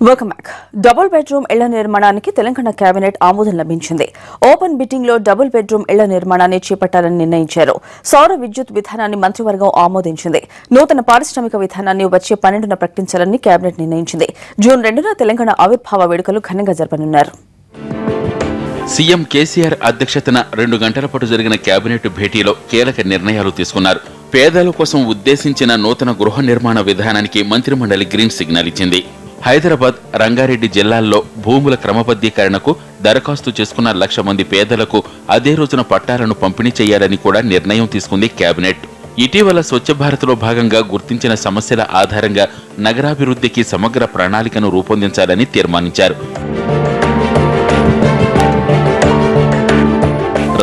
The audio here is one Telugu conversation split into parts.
Welcome back. డబుల్ బెడ్రూమ్ ఇళ్ల నిర్మాణానికి తెలంగాణ కేబినెట్ ఆమోదం లభించింది. ఓపెన్ బిడ్డింగ్ లో డబుల్ బెడ్రూమ్ ఇళ్ల నిర్మాణాన్ని చేపట్టాలని నిర్ణయించారు. సౌర విద్యుత్ విధానాన్ని మంత్రివర్గం ఆమోదించింది. నూతన పారిశ్రామిక విధానాన్ని వచ్చే 12న ప్రకటించాలని కేబినెట్ నిర్ణయించింది. జూన్ 2న తెలంగాణ ఆవిర్భావ వేడుకలు ఘనంగా జరపనున్నారు. సీఎం కేసీఆర్ అధ్యక్షతన 2 గంటల పాటు జరిగిన కేబినెట్ భేటీలో కీలక నిర్ణయాలు తీసుకున్నారు. పేదల కోసం ఉద్దేశించిన నూతన గృహ నిర్మాణ విధానానికి మంత్రిమండలి గ్రీన్ సిగ్నల్ ఇచ్చింది. హైదరాబాద్, రంగారెడ్డి జిల్లాల్లో భూముల క్రమబద్దీకరణకు దరఖాస్తు చేసుకున్న 1,00,000 మంది పేదలకు అదే రోజున పట్టాలను పంపిణీ చేయాలని కూడా నిర్ణయం తీసుకుంది కేబినెట్. ఇటీవల స్వచ్ఛ భారత్లో భాగంగా గుర్తించిన సమస్యల ఆధారంగా నగరాభివృద్ధికి సమగ్ర ప్రణాళికను రూపొందించాలని తీర్మానించారు.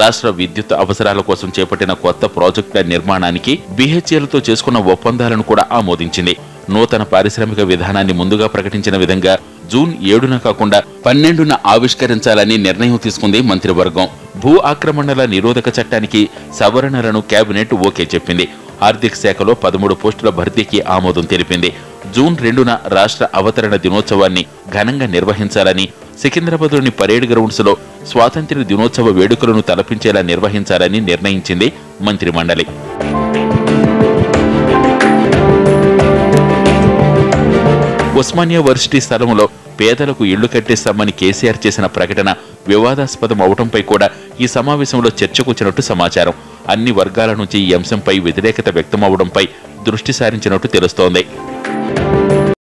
రాష్ట్ర విద్యుత్ అవసరాల కోసం చేపట్టిన కొత్త ప్రాజెక్టుల నిర్మాణానికి బీహెచ్ఎల్తో చేసుకున్న ఒప్పందాలను కూడా ఆమోదించింది. నూతన పారిశ్రామిక విధానాన్ని ముందుగా ప్రకటించిన విధంగా జూన్ 7న కాకుండా 12న ఆవిష్కరించాలని నిర్ణయం తీసుకుంది మంత్రివర్గం. భూ ఆక్రమణల నిరోధక చట్టానికి సవరణలను కేబినెట్ ఓకే చెప్పింది. ఆర్థిక శాఖలో 13 పోస్టుల భర్తీకి ఆమోదం తెలిపింది. జూన్ 2న రాష్ట్ర అవతరణ దినోత్సవాన్ని ఘనంగా నిర్వహించాలని, సికింద్రాబాద్లోని పరేడ్ గ్రౌండ్స్ లో స్వాతంత్ర్య దినోత్సవ వేడుకలను తలపించేలా నిర్వహించాలని నిర్ణయించింది మంత్రిమండలి. ఉస్మానియా వర్సిటీ స్థలంలో పేదలకు ఇళ్లు కట్టిస్తామని కేసీఆర్ చేసిన ప్రకటన వివాదాస్పదం అవడంపై కూడా ఈ సమావేశంలో చర్చకొచ్చినట్టు సమాచారం. అన్ని వర్గాల నుంచి ఈ అంశంపై వ్యతిరేకత వ్యక్తమవడంపై దృష్టి సారించినట్టు తెలుస్తోంది.